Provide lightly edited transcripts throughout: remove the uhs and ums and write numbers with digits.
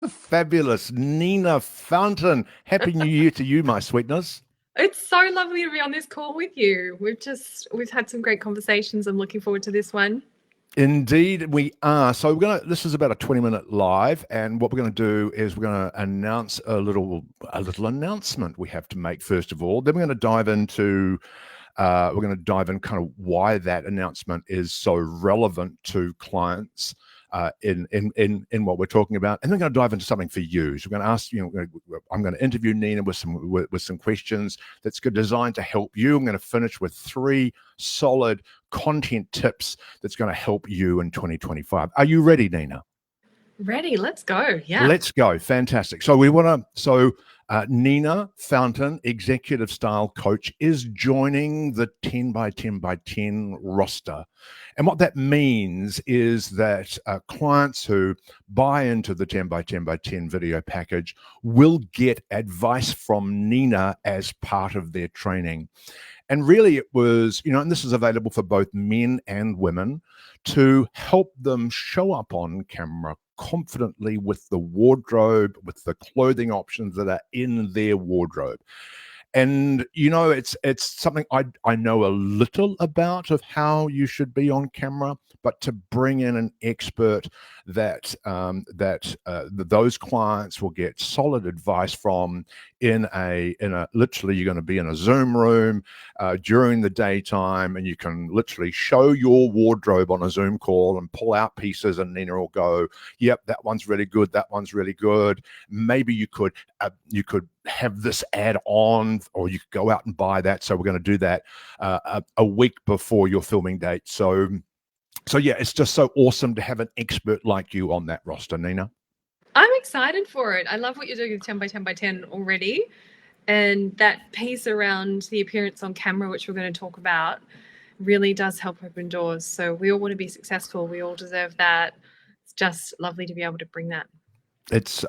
Fabulous. Nina Fountain. Happy New Year to you, my sweetness. It's so lovely to be on this call with you. We've had some great conversations. I'm looking forward to this one. Indeed, we are. So this is about a 20-minute live, and what we're gonna do is we're gonna announce a little announcement we have to make first of all. Then we're gonna dive in kind of why that announcement is so relevant to clients in what we're talking about, and then we're going to dive into something for you. So we're going to ask, I'm going to interview Nina with some questions that's designed to help you. I'm going to finish with three solid content tips that's going to help you in 2025. Are you ready, Nina? Ready? Let's go. Yeah. Let's go. Fantastic. So Nina Fountain, executive style coach, is joining the 10 by 10 by 10 roster. And what that means is that clients who buy into the 10 by 10 by 10 video package will get advice from Nina as part of their training. And really, it was, and this is available for both men and women to help them show up on camera confidently with the wardrobe, with the clothing options that are in their wardrobe. And it's something I know a little about of how you should be on camera, but to bring in an expert that those clients will get solid advice from in a literally, you're going to be in a Zoom room during the daytime, and you can literally show your wardrobe on a Zoom call and pull out pieces, and Nina will go, "Yep, that one's really good. That one's really good. Maybe you could have this add on, or you could go out and buy that." So we're going to do that a week before your filming date. So yeah, it's just so awesome to have an expert like you on that roster, Nina. I'm excited for it. I love what you're doing with 10 by 10 by 10 already. And that piece around the appearance on camera, which we're going to talk about, really does help open doors. So we all want to be successful. We all deserve that. It's just lovely to be able to bring that. It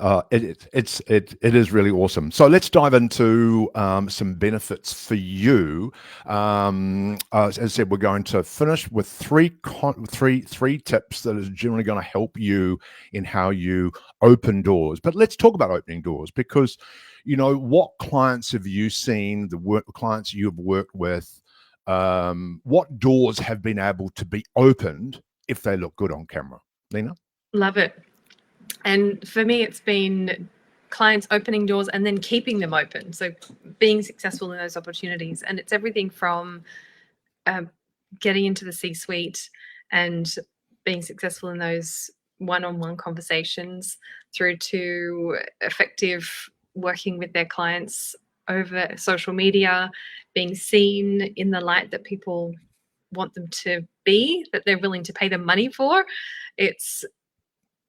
is really awesome. So let's dive into some benefits for you. As I said, we're going to finish with three tips that is generally going to help you in how you open doors. But let's talk about opening doors, because what clients have you seen? Clients you have worked with. What doors have been able to be opened if they look good on camera, Lena? Love it. And for me, it's been clients opening doors and then keeping them open. So being successful in those opportunities. And it's everything from getting into the C-suite and being successful in those one-on-one conversations through to effective working with their clients over social media, being seen in the light that people want them to be, that they're willing to pay them money for. It's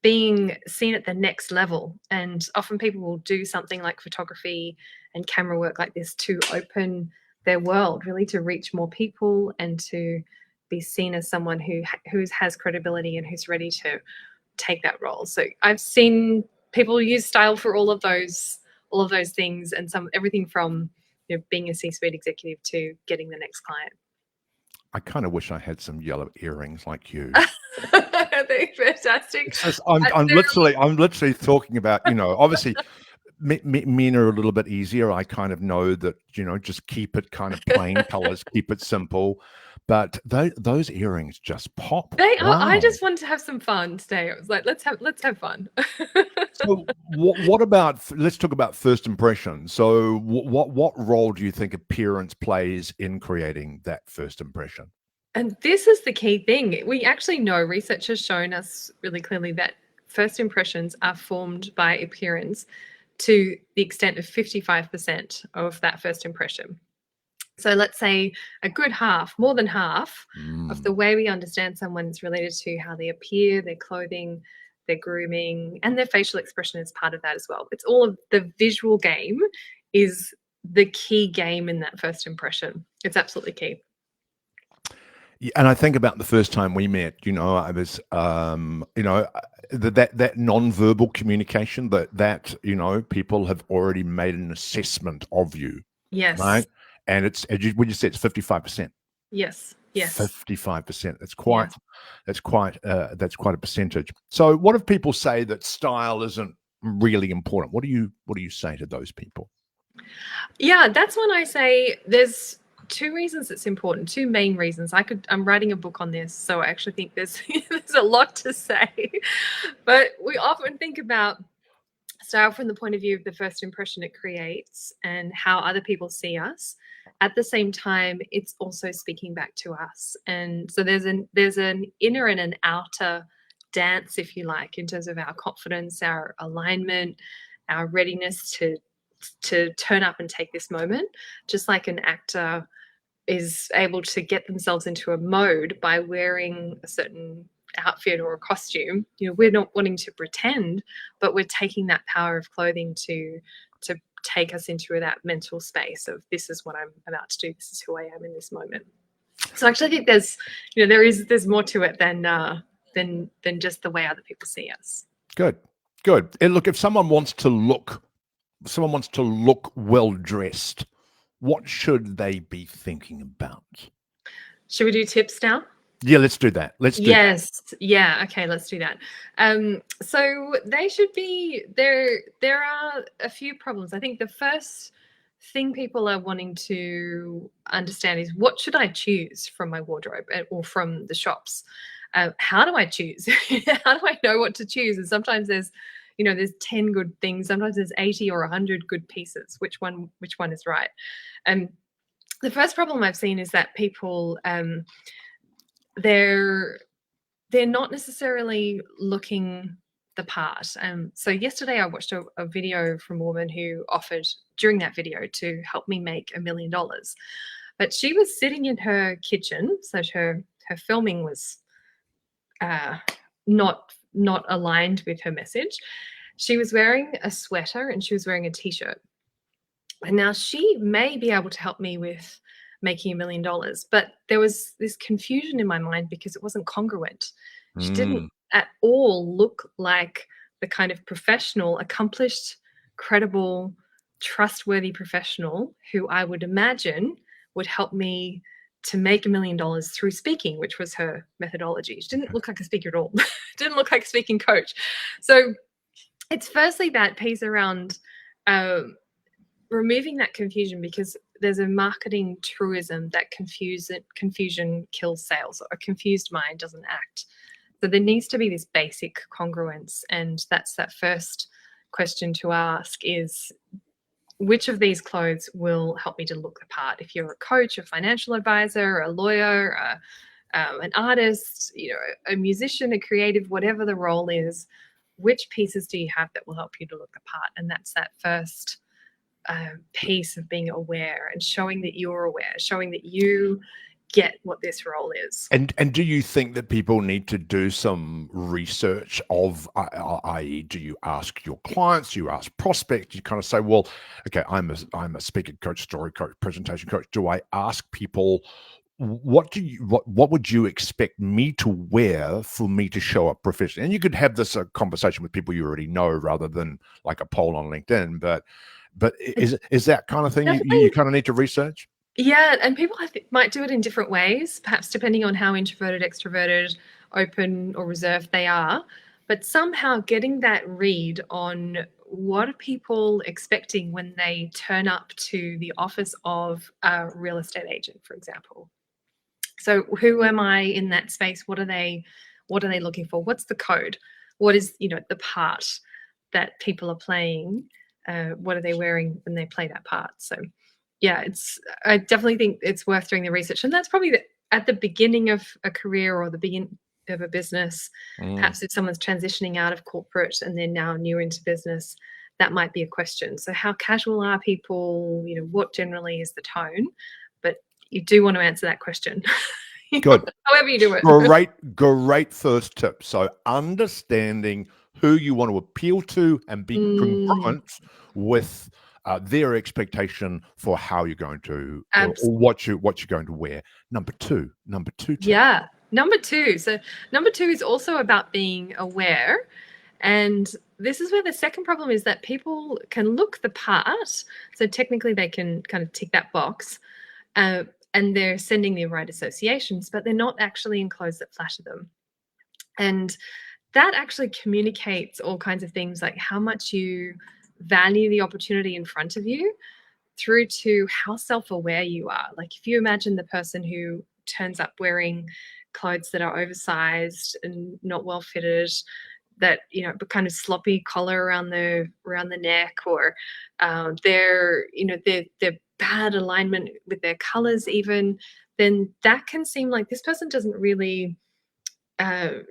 being seen at the next level. And often people will do something like photography and camera work like this to open their world, really to reach more people and to be seen as someone who has credibility and who's ready to take that role. So I've seen people use style for all of those things, and everything from being a C-suite executive to getting the next client. I kind of wish I had some yellow earrings like you. They're fantastic. It's just, I'm literally talking about, obviously men are a little bit easier. I kind of know that, just keep it kind of plain colors, keep it simple. But those earrings just pop. They are. Wow. I just wanted to have some fun today. I was like, let's have fun. So what about, let's talk about first impression. So what role do you think appearance plays in creating that first impression? And this is the key thing. We actually know, research has shown us really clearly that first impressions are formed by appearance to the extent of 55% of that first impression. So let's say a good half, more than half of the way we understand someone is related to how they appear, their clothing, their grooming, and their facial expression is part of that as well. It's all of the visual game is the key game in that first impression. It's absolutely key. Yeah, and I think about the first time we met, I was, that non-verbal communication that people have already made an assessment of you, Yes. right? And would you say it's 55%? Yes. Yes. 55%. That's quite a percentage. So what if people say that style isn't really important. What do you say to those people? Yeah, that's when I say there's two reasons it's important, two main reasons. I'm writing a book on this, so I actually think there's there's a lot to say. But we often think about style from the point of view of the first impression it creates and how other people see us. At the same time, it's also speaking back to us. And so there's an inner and an outer dance, if you like, in terms of our confidence, our alignment, our readiness to turn up and take this moment. Just like an actor is able to get themselves into a mode by wearing a certain outfit or a costume. We're not wanting to pretend, but we're taking that power of clothing to take us into that mental space of, this is what I'm about to do, this is who I am in this moment. So I actually think there's more to it than just the way other people see us. Good. And look, if someone wants to look well dressed, what should they be thinking about? Should we do tips now? Yeah, let's do that. Yeah. Okay, let's do that. So they should be there. There are a few problems. I think the first thing people are wanting to understand is, what should I choose from my wardrobe or from the shops? How do I choose? How do I know what to choose? And sometimes there's 10 good things. Sometimes there's 80 or 100 good pieces. Which one is right? The first problem I've seen is that people they're not necessarily looking the part. So yesterday I watched a video from a woman who offered during that video to help me make $1 million. But she was sitting in her kitchen, so her filming was not aligned with her message. She was wearing a sweater and she was wearing a t-shirt. And now she may be able to help me with making $1 million, but there was this confusion in my mind because it wasn't congruent. She didn't at all look like the kind of professional, accomplished, credible, trustworthy professional who I would imagine would help me to make $1 million through speaking, which was her methodology. She didn't look like a speaker at all. Didn't look like a speaking coach. So it's firstly that piece around removing that confusion, because there's a marketing truism that confusion kills sales. A confused mind doesn't act. So there needs to be this basic congruence, and that's that first question to ask is, which of these clothes will help me to look the part? If you're a coach, a financial advisor, a lawyer, an artist, a musician, a creative, whatever the role is, which pieces do you have that will help you to look the part? And that's that first piece of being aware and showing that you're aware, showing that you get what this role is. And do you think that people need to do some research of, i.e., do you ask your clients, do you ask prospects, you kind of say, well, okay, I'm a speaker coach, story coach, presentation coach. Do I ask people, what would you expect me to wear for me to show up professionally? And you could have this conversation with people you already know rather than like a poll on LinkedIn, but is that kind of thing you kind of need to research? Yeah, and people might do it in different ways, perhaps depending on how introverted, extroverted, open or reserved they are. But somehow getting that read on what are people expecting when they turn up to the office of a real estate agent, for example. So who am I in that space? What are they looking for? What's the code? What is, the part that people are playing? What are they wearing when they play that part? So yeah, I definitely think it's worth doing the research. And that's probably at the beginning of a career or the beginning of a business. Perhaps if someone's transitioning out of corporate and they're now new into business, that might be a question. So how casual are people? What generally is the tone? But you do want to answer that question. Good. However you do it. Great first tip. So understanding who you want to appeal to and be congruent with their expectation for how you're going to, or what you're going to wear. Number two tip. Yeah. Number two. So number two is also about being aware. And this is where the second problem is that people can look the part. So technically they can kind of tick that box. And they're sending the right associations, but they're not actually in clothes that flatter them. And that actually communicates all kinds of things, like how much you value the opportunity in front of you, through to how self-aware you are. Like if you imagine the person who turns up wearing clothes that are oversized and not well fitted, that, you know, but kind of sloppy collar around the neck, or they're, you know, they're bad alignment with their colors even, then that can seem like this person doesn't really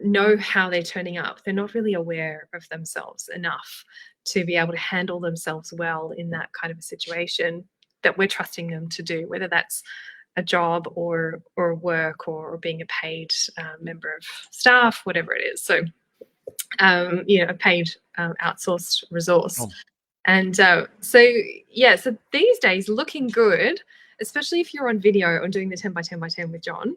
know how they're turning up. They're not really aware of themselves enough to be able to handle themselves well in that kind of a situation that we're trusting them to do, whether that's a job or work, or being a paid member of staff, whatever it is. So, you know, a paid outsourced resource. Oh. And so these days, looking good, especially if you're on video or doing the 10 by 10 by 10 with John,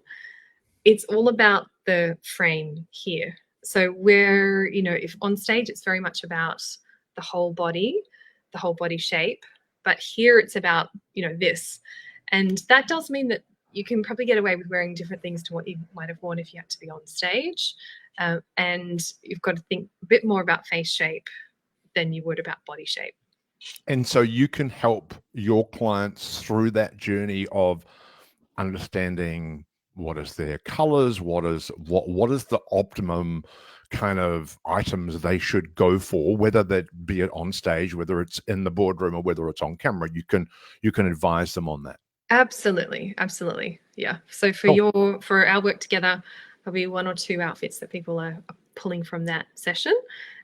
it's all about the frame here. So where, you know, if on stage, it's very much about the whole body shape, but here it's about, you know, this. And that does mean that you can probably get away with wearing different things to what you might have worn if you had to be on stage. And you've got to think a bit more about face shape than you would about body shape. And so you can help your clients through that journey of understanding what is their colors, what is the optimum kind of items they should go for, whether that be it on stage, whether it's in the boardroom, or whether it's on camera. You can advise them on that. Absolutely. Yeah. So for our work together, there'll be 1 or 2 outfits that people are pulling from that session.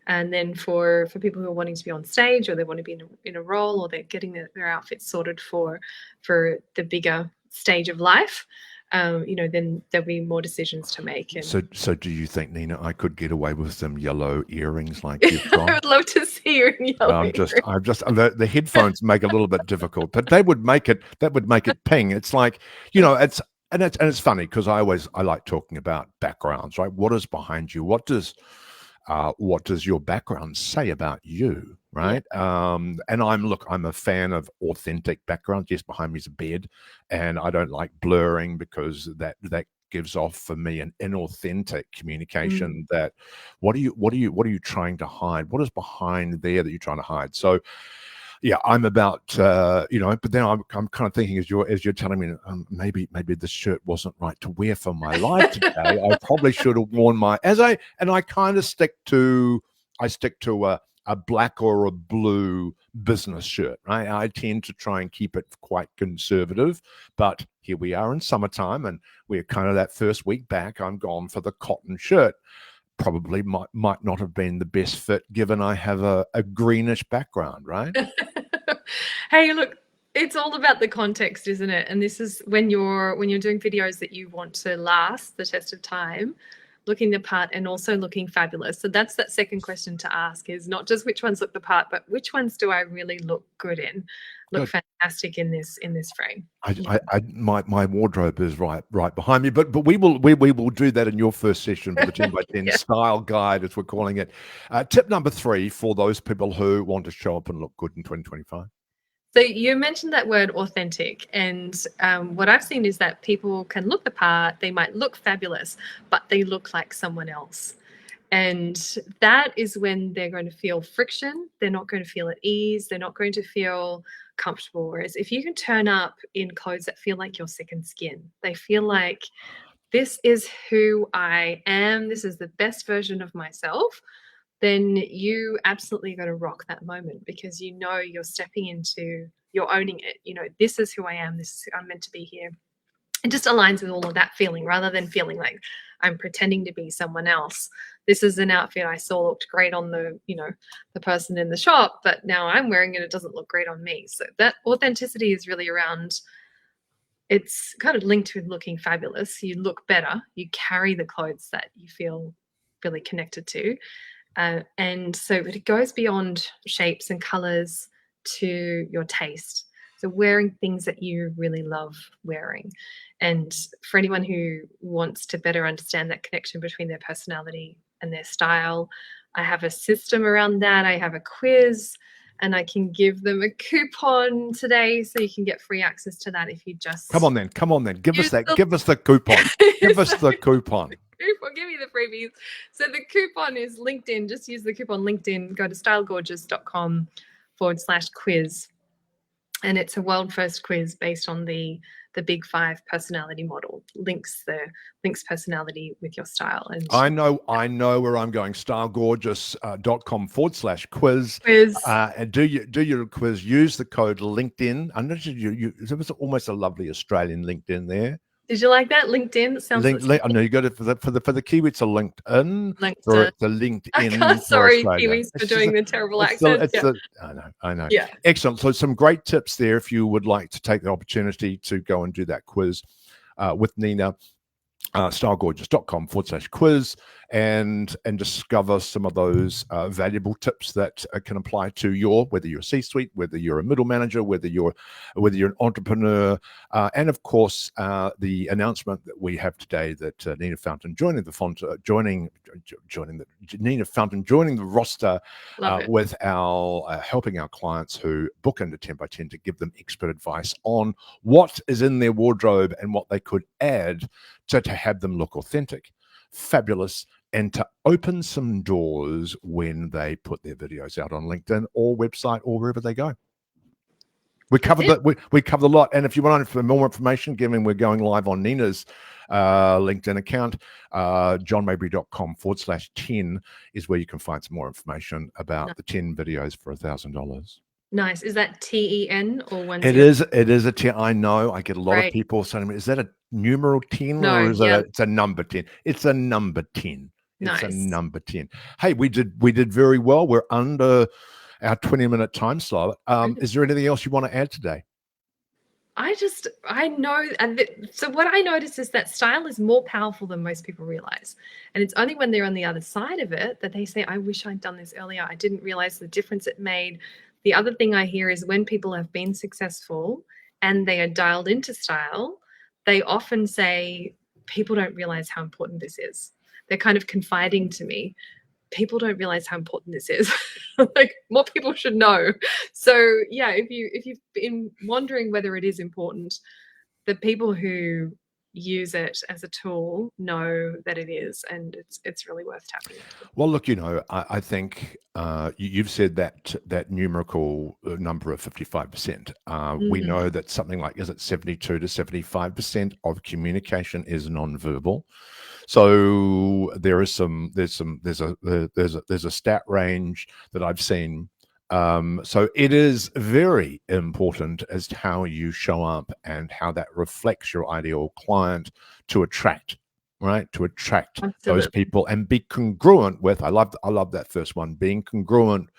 And then for people who are wanting to be on stage, or they want to be in a role, or they're getting their outfits sorted for the bigger stage of life, you know, then there'll be more decisions to make. And so do you think, Nina, I could get away with some yellow earrings like you've got? I would love to see you in yellow. The headphones make it a little bit difficult, but that would make it ping. It's like, you know, it's funny because I like talking about backgrounds, right? What is behind you? What does your background say about you, right? Yeah. And I'm a fan of authentic backgrounds. Yes, behind me is a bed, and I don't like blurring because that gives off for me an inauthentic communication. That what are you trying to hide? What is behind there that you're trying to hide? So yeah, I'm about you know, but then I'm kind of thinking as you're telling me, maybe this shirt wasn't right to wear for my live today. I probably should have worn I kind of stick to a black or a blue business shirt, right? I tend to try and keep it quite conservative, but here we are in summertime, and we're kind of that first week back. I'm gone for the cotton shirt. Probably might not have been the best fit, given I have a greenish background, right? Hey, look, it's all about the context, isn't it? And this is when you're doing videos that you want to last the test of time, looking the part and also looking fabulous. So that's that second question to ask, is not just which ones look the part, but which ones do I really look good in, look fantastic in this frame. My wardrobe is right behind me, but we will do that in your first session for the 10 by 10 style guide, as we're calling it. Tip number 3 for those people who want to show up and look good in 2025. So you mentioned that word authentic, and what I've seen is that people can look the part, they might look fabulous, but they look like someone else. And that is when they're going to feel friction. They're not going to feel at ease. They're not going to feel comfortable. Whereas if you can turn up in clothes that feel like your second skin, they feel like, this is who I am, this is the best version of myself, then you absolutely got to rock that moment, because you know you're stepping into, you're owning it. You know, this is who I am. This is who I'm meant to be here. It just aligns with all of that feeling, rather than feeling like I'm pretending to be someone else. This is an outfit I saw looked great on the, you know, the person in the shop, but now I'm wearing it, it doesn't look great on me. So that authenticity is really around, it's kind of linked with looking fabulous. You look better, you carry the clothes that you feel really connected to. And so it goes beyond shapes and colors to your taste. So wearing things that you really love wearing. And for anyone who wants to better understand that connection between their personality and their style, I have a system around that. I have a quiz, and I can give them a coupon today, so you can get free access to that if you just Come on then. Give us the coupon. Give us the coupon. coupon. Give me the freebies. So the coupon is LinkedIn. Just use the coupon LinkedIn. Go to stylegorgeous.com/quiz. And it's a world first quiz based on the Big Five personality model. Links personality with your style. And I know where I'm going. stylegorgeous.com/quiz. quiz. And do your quiz. Use the code LinkedIn. I noticed it was almost a lovely Australian LinkedIn there. Did you like that? LinkedIn sounds. I know you got it for the Kiwi. It's a LinkedIn. For LinkedIn. the LinkedIn. I can't. Sorry, Australia. Kiwis, for doing the terrible accent. I know. Yeah. Excellent. So some great tips there if you would like to take the opportunity to go and do that quiz with Nina. stylegorgeous.com/quiz and discover some of those valuable tips that can apply to whether you're a C-suite, whether you're a middle manager, whether you're an entrepreneur, and of course the announcement that we have today that Nina Fountain joining the roster with our helping our clients who book into 10 by 10 to give them expert advice on what is in their wardrobe and what they could add to have them look authentic, fabulous, and to open some doors when they put their videos out on LinkedIn or website or wherever they go. We covered we covered a lot. And if you want more information, given we're going live on Nina's LinkedIn account, johnmaybury.com/10 is where you can find some more information about the 10 videos for $1,000. Nice. Is that TEN or 10? It is a 10. I know. I get a lot of people saying, "Is that a numeral 10 or is it's a number 10?" It's a number 10. It's a number 10. Hey, we did very well. We're under our 20-minute time slot. Is there anything else you want to add today? I know, so what I noticed is that style is more powerful than most people realize. And it's only when they're on the other side of it that they say, I wish I'd done this earlier. I didn't realize the difference it made. The other thing I hear is when people have been successful and they are dialed into style, they often say, people don't realize how important this is. They're kind of confiding to me. People don't realize how important this is. Like, more people should know. So yeah, if you've been wondering whether it is important, the people who use it as a tool know that it is, and it's really worth tapping into. Well, look, I think you've said that numerical number of 55%. We know that something like, is it 72 to 75% of communication is nonverbal. So there's a stat range that I've seen. So it is very important as to how you show up and how that reflects your ideal client to attract those people and be congruent with, I love that first one, being congruent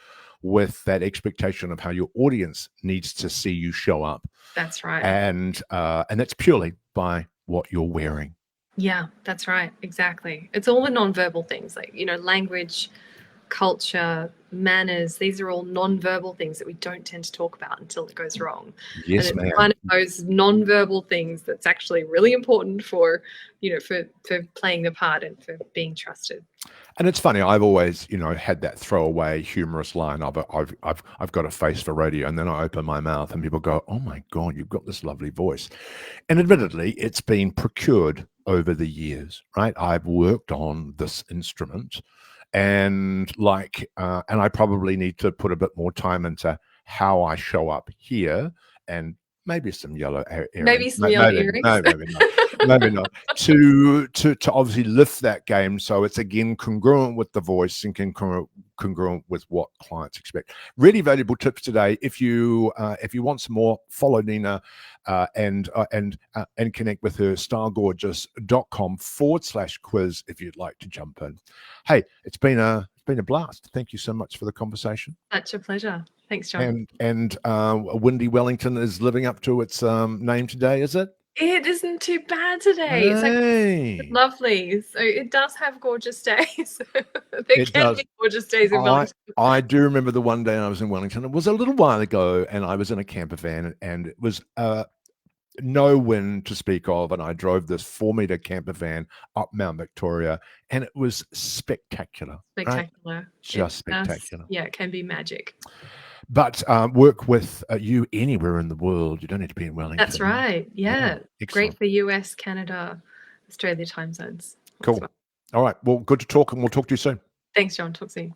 with that expectation of how your audience needs to see you show up. That's right. And that's purely by what you're wearing. Yeah, that's right. Exactly. It's all the nonverbal things, like, language, culture, manners. These are all nonverbal things that we don't tend to talk about until it goes wrong. Yes, and it's ma'am. one of those nonverbal things that's actually really important for playing the part and for being trusted. And it's funny, I've always, had that throwaway humorous line of I've got a face for radio, and then I open my mouth and people go, "Oh my God, you've got this lovely voice." And admittedly, it's been procured over the years, right? I've worked on this instrument, and I probably need to put a bit more time into how I show up here, and maybe some yellow earrings. Maybe some yellow earrings. Maybe not. Maybe not. To obviously lift that game, so it's again congruent with the voice and congruent with what clients expect. Really valuable tips today. If you want some more, follow Nina and connect with her. stylegorgeous.com/quiz if you'd like to jump in. Hey, it's been a blast. Thank you so much for the conversation. Such a pleasure. Thanks, John. And Windy Wellington is living up to its name today, is it? It isn't too bad today. Hey. It's lovely. So it does have gorgeous days. There can be gorgeous days in Wellington. I do remember the one day I was in Wellington. It was a little while ago, and I was in a camper van, and it was no wind to speak of, and I drove this 4-meter camper van up Mount Victoria, and it was spectacular. Spectacular. Right? Just spectacular. Yeah, it can be magic. But work with you anywhere in the world. You don't need to be in Wellington. That's right. Yeah. Great for US, Canada, Australia time zones. Cool. All right. Well, good to talk, and we'll talk to you soon. Thanks, John. Talk soon.